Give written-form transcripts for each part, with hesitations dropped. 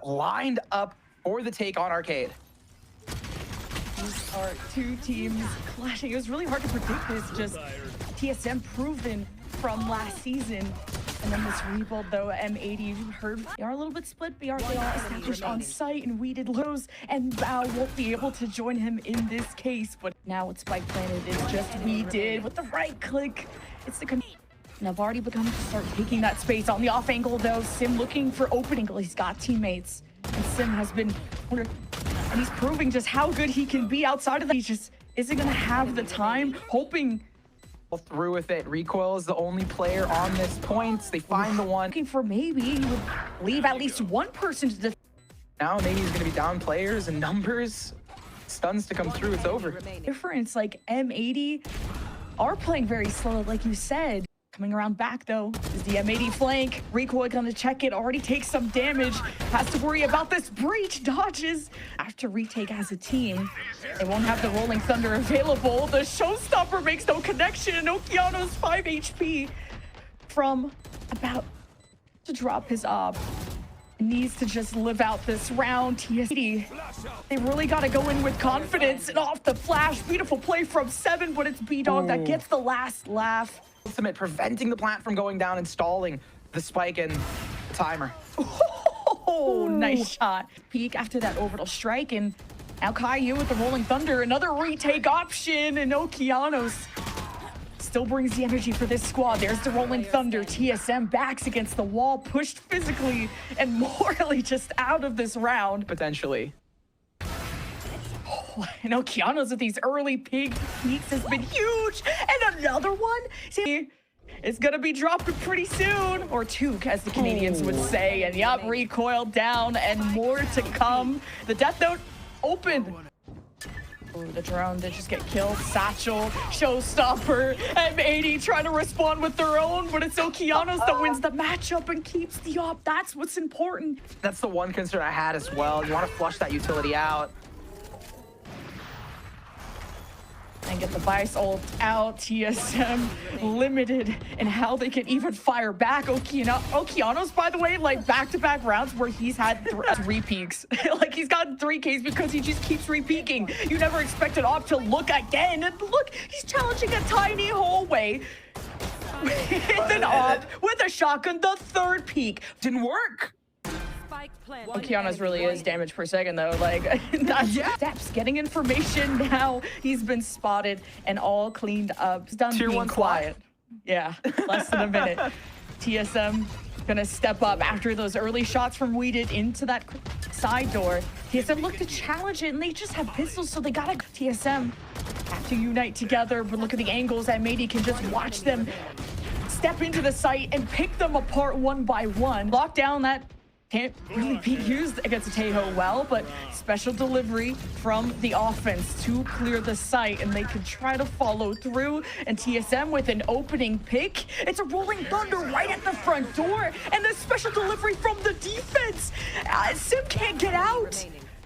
lined up for the take on Arcade. These are two teams clashing. It was really hard to predict this. Just TSM proven from last season. And then this rebuild, though, M80, you heard, they are a little bit split. They are established on site, and Wedid lows, and Bao won't be able to join him in this case. But now with Spike planted, it's just Wedid with the right click. It's the and I've already begun to start taking that space on the off angle, though. Sim looking for opening. He's got teammates, and Sim has been, and he's proving just how good he can be outside of that. He just isn't gonna have the time, hoping. Through with it. Recoil is the only player on this point. They find the one. Looking for maybe he would leave at least one person to now maybe he's gonna be down players and numbers. Stuns to come through, it's over. Difference, like M80 are playing very slow, like you said. Coming around back though is the M80 flank. Recoil gonna check it, already takes some damage. Has to worry about this breach, dodges. After retake as a team, they won't have the Rolling Thunder available. The Showstopper makes no connection. Okeanos 5 HP from about to drop his op. Needs to just live out this round. TSM, they really got to go in with confidence and off the flash. Beautiful play from 7, but it's BDog that gets the last laugh. Ultimate preventing the plant from going down and stalling the spike and timer. Oh, nice shot. Peek after that orbital strike, and now Caillou with the Rolling Thunder. Another retake option, and Okeanos still brings the energy for this squad. There's the Rolling Thunder. TSM backs against the wall, pushed physically and morally just out of this round. Potentially. Oh, and Okeanos with these early peaks has been huge. And another one. See, it's gonna be dropping pretty soon. Or two, as the Canadians would say. And yup, recoil down and more to come. The Death Note open. Ooh, the drone did just get killed. Satchel, Showstopper, M80 trying to respond with their own, but it's Okeanos that wins the matchup and keeps the op. That's what's important. That's the one concern I had as well. You want to flush that utility out. And get the Vice ult out. TSM limited in how they can even fire back. Okeanos, by the way, like back-to-back rounds where he's had 3 peaks. Like he's gotten 3 Ks because he just keeps re-peaking. You never expect an op to look again. And look, he's challenging a tiny hallway with an op, with a shotgun, the 3rd peak. Didn't work. Okeanos really is damage per second though, like steps, getting information now. He's been spotted and all cleaned up. It's done being quiet. Yeah, less than a minute. TSM gonna step up after those early shots from Wedid into that side door. TSM look to challenge it and they just have pistols, so they gotta TSM have to unite together. But look at the angles that M80 can just watch them step into the site and pick them apart one by one. Lock down that can't really be used against Tejo well, but special delivery from the offense to clear the site, and they can try to follow through. And TSM with an opening pick. It's a Rolling Thunder right at the front door, and the special delivery from the defense. Sim can't get out.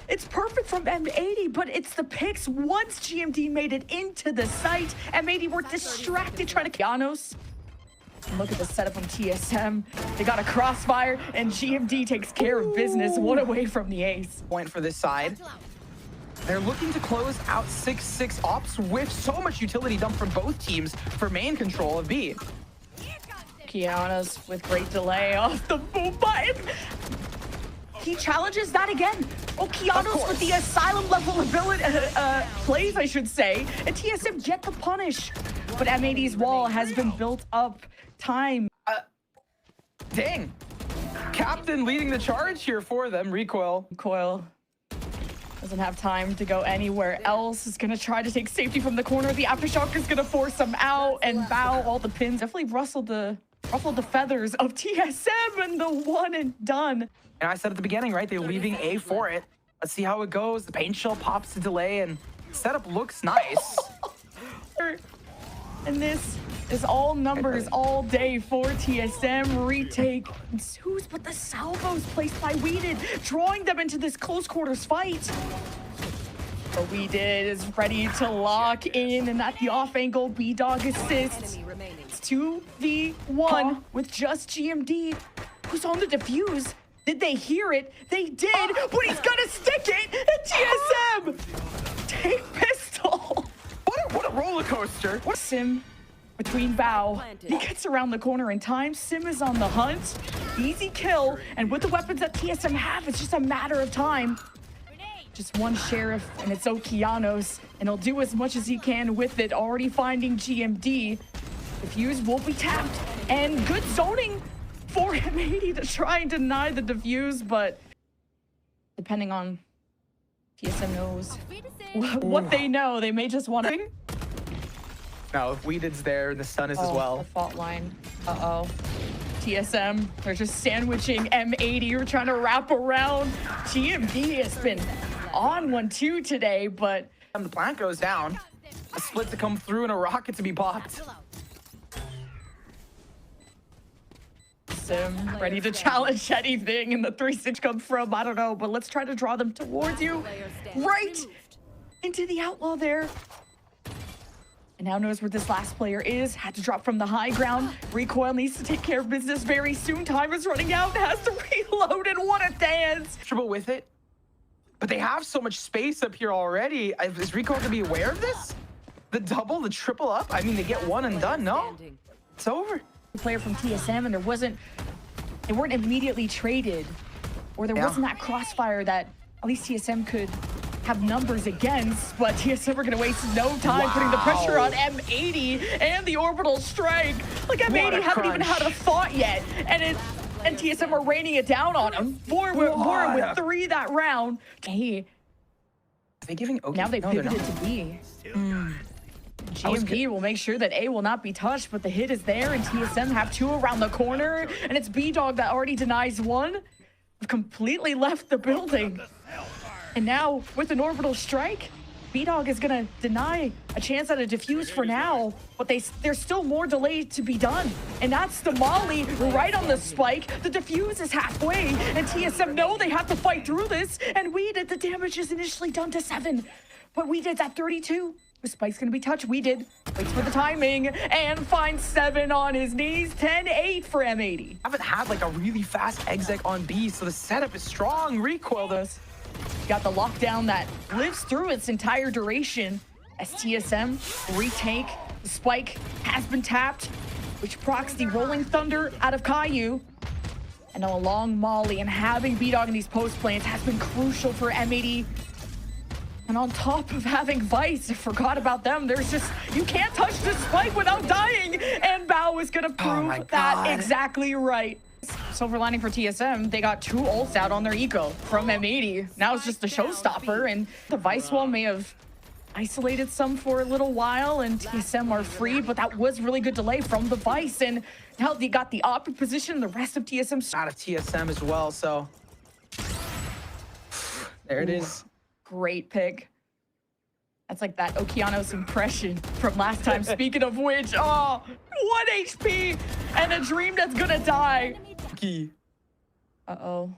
It's perfect from M80, but it's the picks once GMD made it into the site. M80 were distracted trying to Okeanos. Look at the setup from TSM. They got a crossfire, and GMD takes care of business. One away from the ace. Point for this side. They're looking to close out 6-6 ops with so much utility dumped from both teams for main control of B. Okeanos with great delay off the boom button. He challenges that again. Okeanos with the asylum level ability plays, I should say, and TSM yet to punish. But M80's wall has been built up. Time. Dang. Captain leading the charge here for them. Recoil. Recoil doesn't have time to go anywhere else. Is gonna try to take safety from the corner. The aftershock is gonna force him out and bow all the pins. Definitely ruffled the feathers of TSM and the one and done. And I said at the beginning, right? They're leaving A for it. Let's see how it goes. The paint shell pops to delay, and setup looks nice. And this is all numbers all day for TSM. Retake ensues, but the salvos placed by Wedid, drawing them into this close quarters fight. But Wedid is ready to lock in, and at the off angle, BDog assists. It's 2v1 with just GMD, who's on the defuse. Did they hear it? They did, but he's gonna stick it at TSM! Take pistol! What a roller coaster! What Sim between Val. He gets around the corner in time. Sim is on the hunt. Easy kill, and with the weapons that TSM have, it's just a matter of time. Just one sheriff, and it's Okeanos, and he'll do as much as he can with it. Already finding GMD. The fuse will be tapped, and good zoning for M80 to try and deny the defuse, but depending on TSM knows what they know, they may just want to. No, if Wedid's there, the sun is as well. The fault line. Uh-oh. TSM, they're just sandwiching M80. We're trying to wrap around. GMD has been on 1-2 today, but the plant goes down. A split to come through and a rocket to be popped. Sim ready to challenge anything, and the 3-6 come from, I don't know, but let's try to draw them towards you. Right into the outlaw there. And now knows where this last player is. Had to drop from the high ground. Recoil needs to take care of business very soon. Time is running out. Has to reload, and what a dance. Trouble with it. But they have so much space up here already. Is Recoil going to be aware of this? The double, the triple up? I mean, they get one and done, no? It's over. Player from TSM, and they weren't immediately traded. Or there wasn't that crossfire that at least TSM could have numbers against, but TSM are gonna waste no time putting the pressure on M80 and the orbital strike. Like M80 haven't even had a thought yet, and TSM are raining it down on him. Four with 3 that round. Hey, are they giving now they pivoted to B. GMD will make sure that A will not be touched, but the hit is there, and TSM have 2 around the corner, and it's BDog that already denies 1. Completely left the building. And now, with an orbital strike, BDog is gonna deny a chance at a defuse for now, but there's still more delay to be done. And that's the molly right on the spike. The defuse is halfway, and TSM know they have to fight through this, and Wedid, the damage is initially done to 7, but Wedid's at 32. The spike's gonna be touched. Wedid waits for the timing and finds 7 on his knees. 10-8 for M80. Haven't had like a really fast exec on B, so the setup is strong. Recoil does. Got the lockdown that lives through its entire duration as TSM retake. The spike has been tapped, which procs the Rolling Thunder out of Caillou. And a long molly, and having BDog in these post planes has been crucial for M80. And on top of having Vice, I forgot about them. There's just, you can't touch the spike without dying. And Bao is gonna prove that exactly right. Silver lining for TSM, they got 2 ults out on their eco from M80. Now it's just the showstopper, and the Vice wall may have isolated some for a little while, and TSM are free, but that was really good delay from the Vice, and now they got the op position, the rest of TSM out of TSM as well, so there it is. Great pick. That's like that Okeanos impression from last time. Speaking of which, oh, 1 HP and a dream that's gonna die. Uh-oh.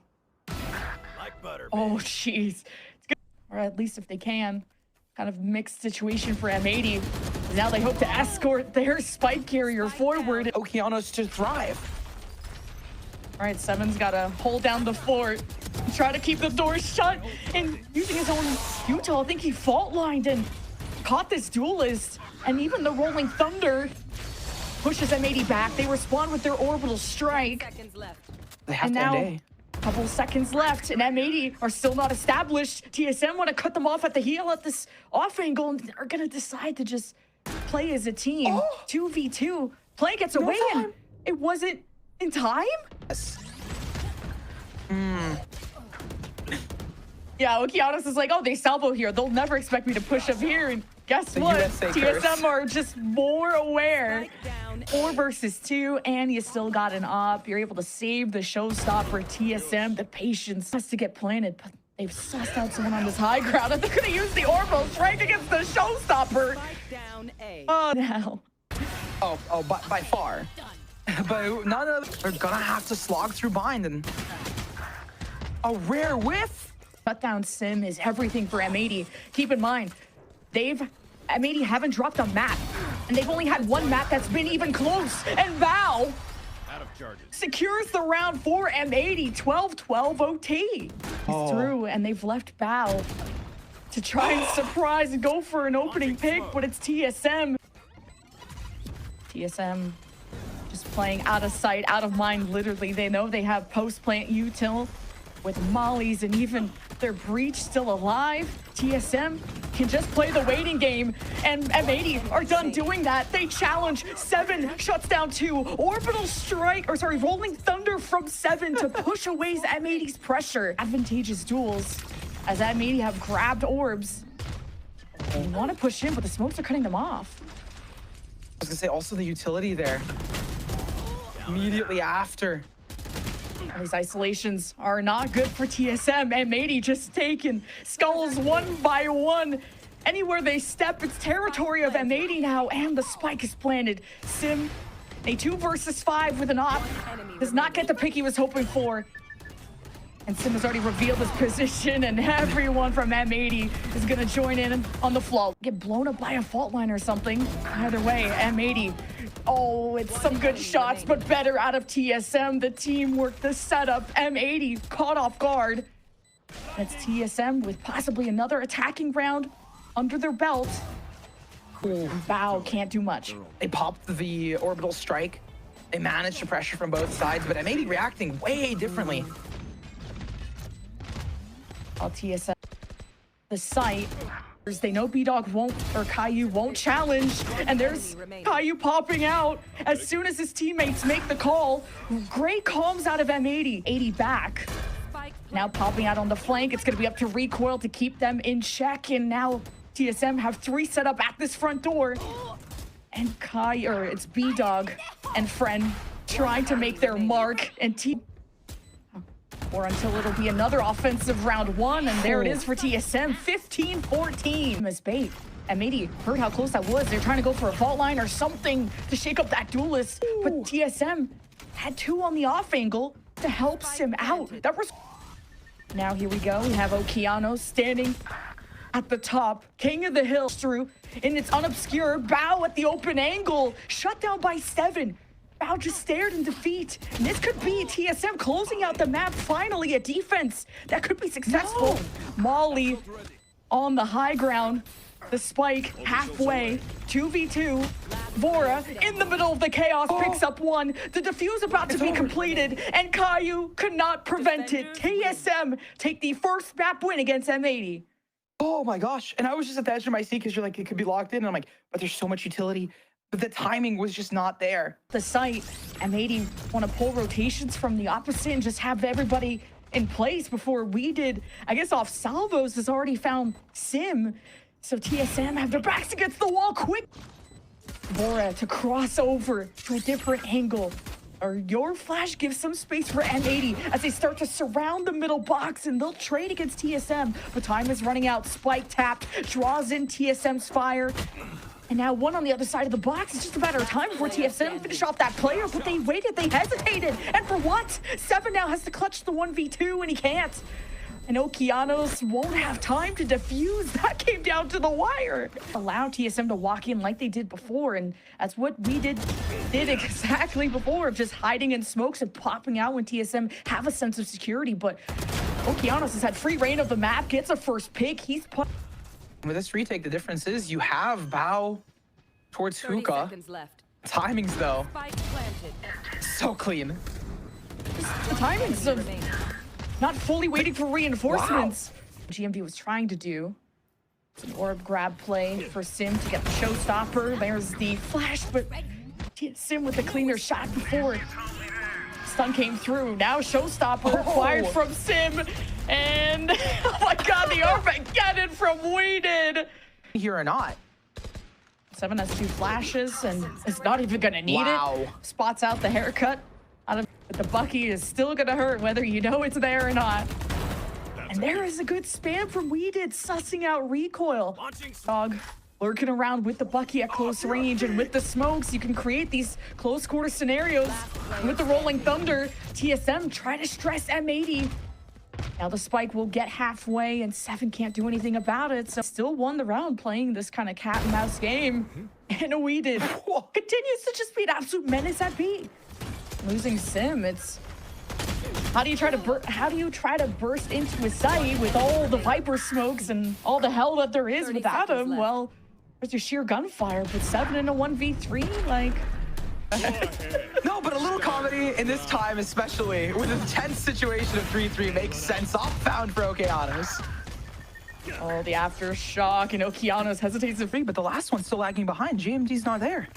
Like butter, oh, jeez. Or at least if they can. Kind of mixed situation for M80. Now they hope to escort their spike carrier forward. Okeanos to thrive. All right, 7's got to hold down the fort. Try to keep the doors shut, and using his own Utah, I think he fault lined and caught this duelist. And even the Rolling Thunder pushes M80 back. They respond with their orbital strike. They have and now, a couple seconds left, and M80 are still not established. TSM want to cut them off at the heel at this off angle, and are going to decide to just play as a team. 2v2. Play gets away, and it wasn't in time? Yes. Yeah, Okeanos is like, oh, they salvo here. They'll never expect me to push up here. And guess what? TSM are just more aware. 4 versus 2, and you still got an op. You're able to save the showstopper. TSM, the patience has to get planted, but they've sussed out someone on this high ground, and they're going to use the orbital strike against the showstopper. Oh, no. Oh, by far. But none of them are gonna have to slog through bind, and a rare whiff. Shutdown sim is everything for M80. Keep in mind, M80 haven't dropped a map, and they've only had 1 map that's been even close. And Val charges. secures the round for M80, 12-12 OT. He's through, and they've left Bao to try and surprise and go for an opening pick, but it's TSM. TSM just playing out of sight, out of mind, literally. They know they have post-plant util with mollies, and even their breach still alive. TSM can just play the waiting game, and M80 are done doing that. They challenge. 7 shuts down 2. Orbital strike, or sorry, rolling thunder from 7 to push away M80's pressure. Advantageous duels as M80 have grabbed orbs. They want to push in, but the smokes are cutting them off. I was gonna say also the utility there. Immediately after. These isolations are not good for TSM. M80 just taking skulls one by one. Anywhere they step, it's territory of M80 now, and the spike is planted. Sim, a 2 versus 5 with an op, does not get the pick he was hoping for. And Sim has already revealed his position, and everyone from M80 is gonna join in on the flow. Get blown up by a fault line or something. Either way, M80. Oh, it's some good shots, but better out of TSM. The teamwork, the setup. M80 caught off guard. That's TSM with possibly another attacking round under their belt. Bao can't do much. They popped the orbital strike. They managed to pressure from both sides, but M80 reacting way differently. All TSM, the site. They know BDog won't, or Caillou won't challenge, and there's Caillou popping out as soon as his teammates make the call. Great calms out of M80. 80 back. Now popping out on the flank. It's going to be up to Recoil to keep them in check, and now TSM have 3 set up at this front door. And Caillou, it's BDog and Friend trying to make their mark, and or until it'll be another offensive round 1, and there it is for TSM, 15-14. As bait, M80 heard how close that was. They're trying to go for a fault line or something to shake up that duelist, but TSM had 2 on the off angle to help Sim out. That was. Now here we go. We have Okeanos standing at the top, king of the hill through, and it's unobscure. Bao at the open angle, shut down by 7. Bao just stared in defeat. And this could be TSM closing out the map. Finally, a defense that could be successful. No. Molly on the high ground. The spike halfway. 2v2. Vora in the middle of the chaos picks up 1. The defuse about to be completed, and Caillou could not prevent it. TSM take the first map win against M80. Oh my gosh. And I was just at the edge of my seat because you're like, it could be locked in. And I'm like, but there's so much utility. But the timing was just not there. The site, M80 want to pull rotations from the opposite and just have everybody in place before we did. I guess off salvos has already found Sim. So TSM have their backs against the wall quick. Vora to cross over to a different angle. Or your flash gives some space for M80 as they start to surround the middle box, and they'll trade against TSM. But time is running out. Spike tapped, draws in TSM's fire. And now 1 on the other side of the box. It's just a matter of time before TSM finish off that player, but they waited, they hesitated. And for what? 7 now has to clutch the 1v2, and he can't. And Okeanos won't have time to defuse. That came down to the wire. Allow TSM to walk in like they did before, and that's what we did exactly before, of just hiding in smokes and popping out when TSM have a sense of security. But Okeanos has had free reign of the map, gets a first pick. He's put. With this retake, the difference is you have Bao towards Hookah. Timings, though, so clean. The timings of not fully waiting for reinforcements. Wow. GMD was trying to do some orb grab play for Sim to get the showstopper. There's the flash, but Sim with the cleaner shot before. Stun came through. Now showstopper fired from Sim. And oh my god, the Armageddon from Wedid. Here or not. 7 has 2 flashes and is not even gonna need it. Spots out the haircut. But the Bucky is still gonna hurt whether you know it's there or not. And there is a good spam from Wedid, sussing out Recoil. Dog lurking around with the Bucky at close range, and with the smokes, you can create these close quarter scenarios. With the rolling thunder, TSM try to stress M80. Now the spike will get halfway, and 7 can't do anything about it. So still won the round playing this kind of cat and mouse game. And Wedid continues to just be an absolute menace at B. losing Sim. It's how do you try to burst into his site with all the Viper smokes and all the hell that there is without him? Left. Well, there's your sheer gunfire, but 7 in a 1v3, like. No, but a little comedy in this time, especially with a tense situation of 3-3, makes sense. Off found for Okeanos. Oh, the aftershock, and Okeanos hesitates to free, but the last one's still lagging behind. GMD's not there.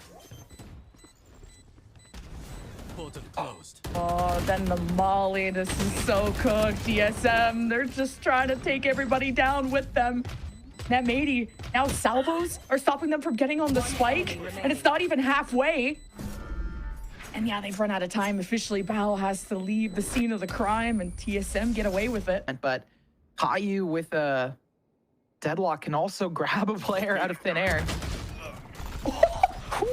Oh, then the molly. This is so cooked. TSM, they're just trying to take everybody down with them. M80, now salvos are stopping them from getting on the spike, and it's not even halfway. And yeah, they've run out of time. Officially, Bao has to leave the scene of the crime, and TSM get away with it. But Caillou with a deadlock can also grab a player out of thin air.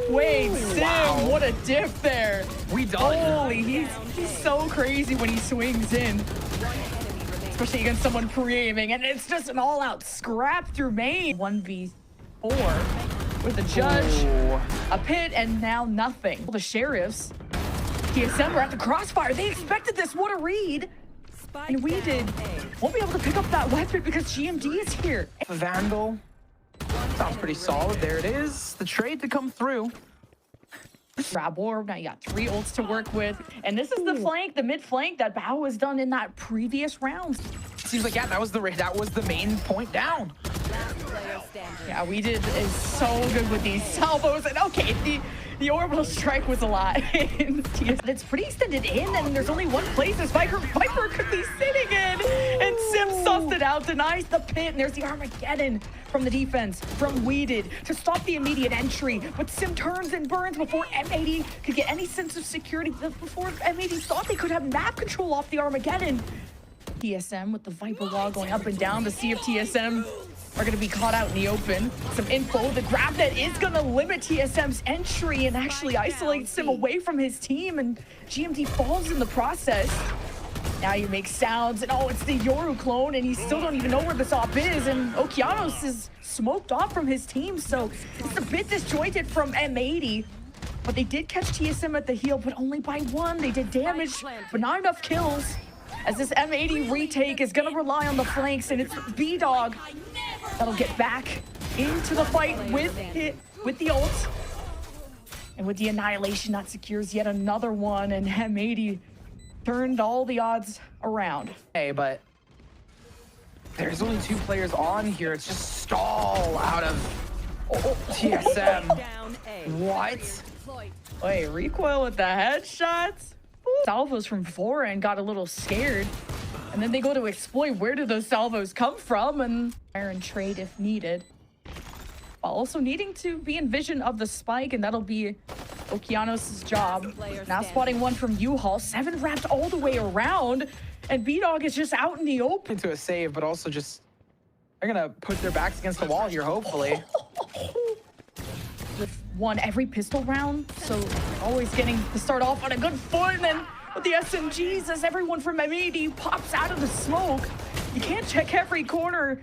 Wait, Sim, wow. What a diff there. Holy, he's so crazy when he swings in. Especially against someone pre-aiming, and it's just an all-out scrap through main. 1v4 with a judge, a pit, and now nothing. The sheriffs, TSM are at the crossfire. They expected this. What a read. And Wedid won't be able to pick up that weapon because GMD is here. Vandal. Sounds pretty solid. There it is. The trade to come through. Grab orb. Now you got 3 ults to work with. And this is the flank, the mid flank that Bao has done in that previous round. Seems like, yeah, that was the main point down. Yeah, Wedid is so good with these salvos. And okay, the orbital strike was a lot. It's pretty extended in, and there's only one place this Viper could be sitting in. And Sim sussed it out, denies the pit, and there's the Armageddon from the defense, from Wedid to stop the immediate entry. But Sim turns and burns before M80 could get any sense of security, before M80 thought they could have map control off the Armageddon. TSM with the Viper wall going up and down to see if TSM are going to be caught out in the open. Some info. The grab that is going to limit TSM's entry and actually isolate Sim away from his team, and GMD falls in the process. Now you make sounds, and oh, it's the Yoru clone, and you still don't even know where this op is, and Okeanos is smoked off from his team, so it's a bit disjointed from M80. But they did catch TSM at the heel, but only by 1. They did damage, but not enough kills. As this M80 retake is going to rely on the flanks, and it's BDog that'll get back into the fight with the ult. And with the annihilation, that secures yet another one, and M80 turned all the odds around. Hey, but there's only 2 players on here. It's just stall out of TSM. What? Wait, recoil with the headshots? Salvos from Foreign got a little scared, and then they go to exploit where did those salvos come from, and iron trade if needed, while also needing to be in vision of the spike, and that'll be Okeanos' job. Now spotting one from U-Haul, 7 wrapped all the way around, and BDog is just out in the open. Into a save, but also just they're gonna put their backs against the wall here, hopefully. Won every pistol round, so always getting to start off on a good foot, and then with the SMGs as everyone from M80 pops out of the smoke. You can't check every corner,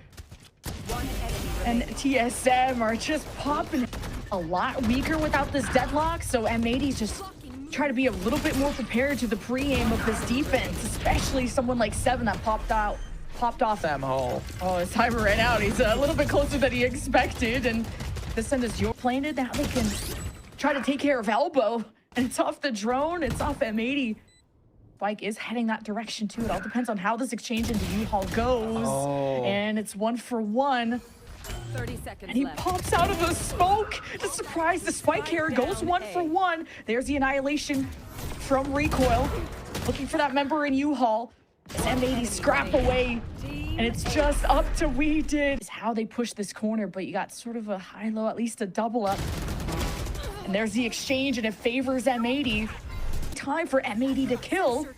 and TSM are just popping. A lot weaker without this deadlock, so M80's just try to be a little bit more prepared to the pre-aim of this defense, especially someone like 7 that popped off them hole. Oh, his timer ran out. He's a little bit closer than he expected, and this end is your planted. Now they can try to take care of Elbow, and it's off the drone. It's off M80. Spike is heading that direction too. It all depends on how this exchange into U-Haul goes. And it's 1 for 1. 30 seconds and he left. pops out of the smoke to surprise the Spike carrier. Goes 1 for 1. There's the annihilation from Recoil. Looking for that member in U-Haul. As M80 scrap away. And it's just up to Wedid. It's how they push this corner, but you got sort of a high-low, at least a double up. And there's the exchange, and it favors M80. Time for M80 to kill.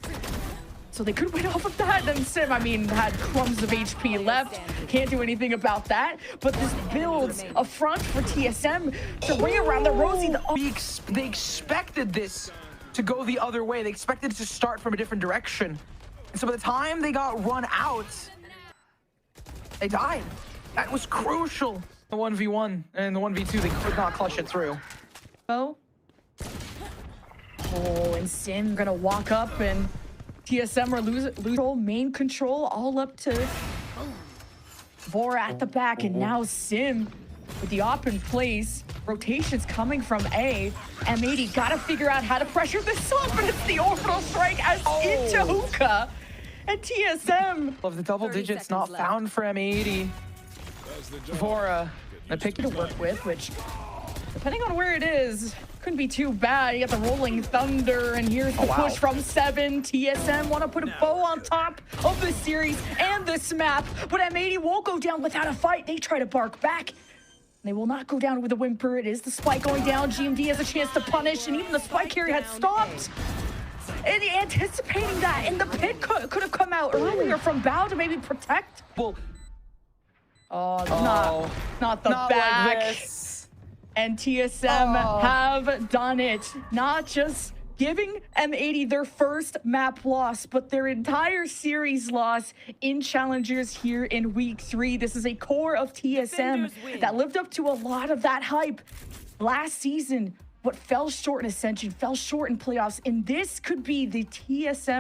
So they could win off of that. Then Sim, I mean, had crumbs of HP left. Can't do anything about that. But this builds a front for TSM to ring around the Rosie. They expected this to go the other way. They expected it to start from a different direction. And so by the time they got run out, they died. That was crucial. The 1v1 and the 1v2, they could not clutch it through. Oh. Oh, and Sim gonna walk up, and TSM are lose control, main control, all up to Vora at the back, and now Sim with the op in place. Rotations coming from A. M80 gotta figure out how to pressure this up, and it's the orbital strike as into hookah. And TSM. Of the double digits not found for M80. Vora, a pick to work with, which, depending on where it is, couldn't be too bad. You got the rolling thunder, and here's the push from 7. TSM want to put a bow on top of this series and this map, but M80 won't go down without a fight. They try to bark back. They will not go down with a whimper. It is the spike going down. GMD has a chance to punish, and even the spike carry had stopped. And anticipating that, and the pit could have come out earlier from Bow to maybe protect. Well, not the back. Like this. And TSM have done it. Not just giving M80 their first map loss, but their entire series loss in Challengers here in week 3. This is a core of TSM that lived up to a lot of that hype last season, but fell short in Ascension, fell short in playoffs, and this could be the TSM